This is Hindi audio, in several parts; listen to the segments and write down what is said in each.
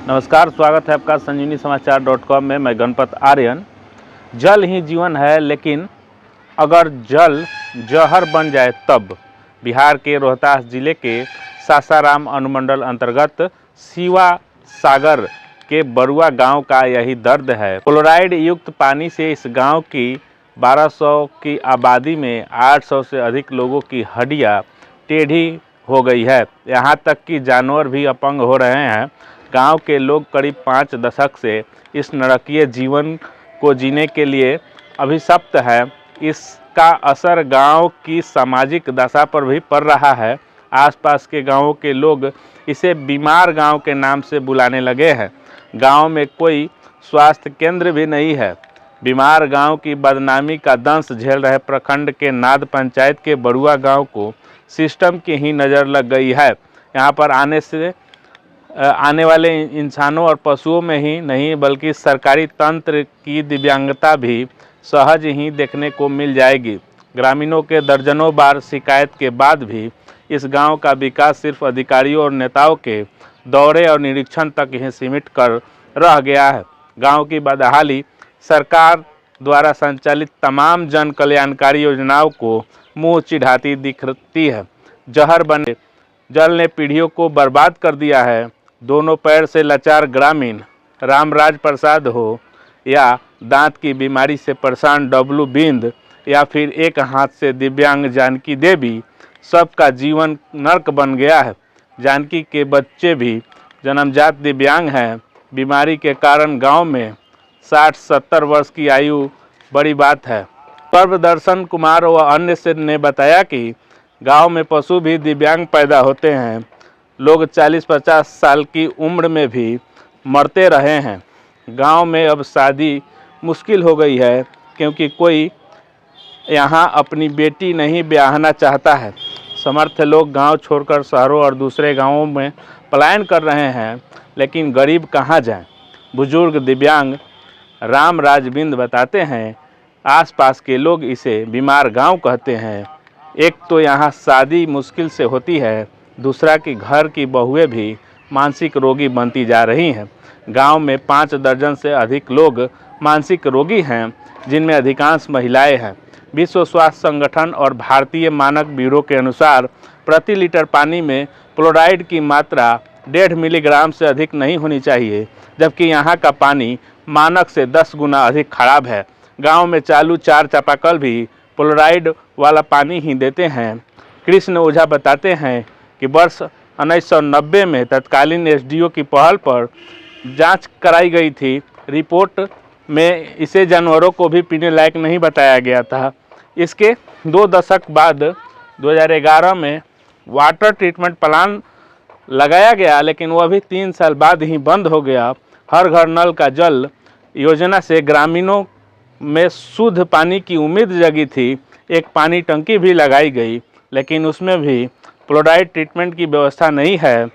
नमस्कार, स्वागत है आपका संजीवनी समाचार.com में। मैं गणपत आर्यन। जल ही जीवन है, लेकिन अगर जल जहर बन जाए तब। बिहार के रोहतास जिले के सासाराम अनुमंडल अंतर्गत शिवा सागर के बरुआ गांव का यही दर्द है। फ्लोराइड युक्त पानी से इस गांव की 1200 की आबादी में 800 से अधिक लोगों की हड्डियां टेढ़ी हो गई है। यहाँ तक कि जानवर भी अपंग हो रहे हैं। गांव के लोग करीब 5 दशक से इस नरकीय जीवन को जीने के लिए अभिशप्त है। इसका असर गांव की सामाजिक दशा पर भी पड़ रहा है। आसपास के गांवों के लोग इसे बीमार गांव के नाम से बुलाने लगे हैं। गांव में कोई स्वास्थ्य केंद्र भी नहीं है। बीमार गांव की बदनामी का दंश झेल रहे प्रखंड के नाद पंचायत के बरुआ गांव को सिस्टम की ही नज़र लग गई है। यहाँ पर आने वाले इंसानों और पशुओं में ही नहीं, बल्कि सरकारी तंत्र की दिव्यांगता भी सहज ही देखने को मिल जाएगी। ग्रामीणों के दर्जनों बार शिकायत के बाद भी इस गांव का विकास सिर्फ अधिकारियों और नेताओं के दौरे और निरीक्षण तक ही सीमित कर रह गया है। गांव की बदहाली सरकार द्वारा संचालित तमाम जन कल्याणकारी योजनाओं को मुंह चिढ़ाती दिखती है। जहर बने जल ने पीढ़ियों को बर्बाद कर दिया है। दोनों पैर से लाचार ग्रामीण रामराज प्रसाद हो या दांत की बीमारी से परेशान डब्लू बिंद या फिर एक हाथ से दिव्यांग जानकी देवी, सबका जीवन नर्क बन गया है। जानकी के बच्चे भी जन्मजात दिव्यांग हैं। बीमारी के कारण गांव में 60-70 वर्ष की आयु बड़ी बात है। सर्वदर्शन कुमार व अन्य से ने बताया कि गांव में पशु भी दिव्यांग पैदा होते हैं। लोग 40-50 साल की उम्र में भी मरते रहे हैं। गांव में अब शादी मुश्किल हो गई है, क्योंकि कोई यहां अपनी बेटी नहीं ब्याहना चाहता है। समर्थ लोग गांव छोड़कर शहरों और दूसरे गांवों में पलायन कर रहे हैं, लेकिन गरीब कहां जाएं? बुजुर्ग दिव्यांग रामराज बिंद बताते हैं, आसपास के लोग इसे बीमार गांव कहते हैं। एक तो यहाँ शादी मुश्किल से होती है, दूसरा कि घर की बहुएं भी मानसिक रोगी बनती जा रही हैं। गांव में 5 दर्जन से अधिक लोग मानसिक रोगी हैं, जिनमें अधिकांश महिलाएं हैं। विश्व स्वास्थ्य संगठन और भारतीय मानक ब्यूरो के अनुसार प्रति लीटर पानी में फ्लोराइड की मात्रा 1.5 मिलीग्राम से अधिक नहीं होनी चाहिए, जबकि यहाँ का पानी मानक से 10 गुना अधिक खराब है। गांव में चालू 4 चापाकल भी फ्लोराइड वाला पानी ही देते हैं। कृष्ण ओझा बताते हैं कि वर्ष 1990 में तत्कालीन एसडीओ की पहल पर जांच कराई गई थी। रिपोर्ट में इसे जानवरों को भी पीने लायक नहीं बताया गया था। इसके 2 दशक बाद 2011 में वाटर ट्रीटमेंट प्लांट लगाया गया, लेकिन वह भी 3 साल बाद ही बंद हो गया। हर घर नल का जल योजना से ग्रामीणों में शुद्ध पानी की उम्मीद जगी थी। एक पानी टंकी भी लगाई गई, लेकिन उसमें भी फ्लोराइड ट्रीटमेंट की व्यवस्था नहीं है।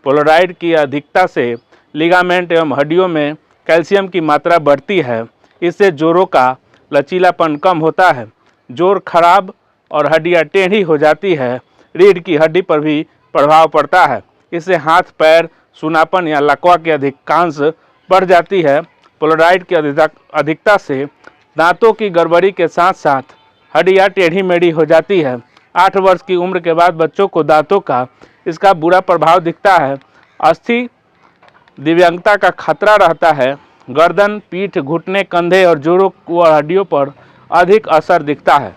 फ्लोराइड की अधिकता से लिगामेंट एवं हड्डियों में कैल्शियम की मात्रा बढ़ती है। इससे जोड़ों का लचीलापन कम होता है, जोड़ खराब और हड्डियां टेढ़ी हो जाती है। रीढ़ की हड्डी पर भी प्रभाव पड़ता है। इससे हाथ पैर सूनापन या लकवा की अधिकांश बढ़ जाती है। फ्लोराइड की अधिकता से दांतों की गड़बड़ी के साथ साथ हड्डियां टेढ़ी मेढ़ी हो जाती है। 8 वर्ष की उम्र के बाद बच्चों को दांतों का इसका बुरा प्रभाव दिखता है। अस्थि दिव्यांगता का खतरा रहता है। गर्दन, पीठ, घुटने, कंधे और जोड़ों व हड्डियों पर अधिक असर दिखता है।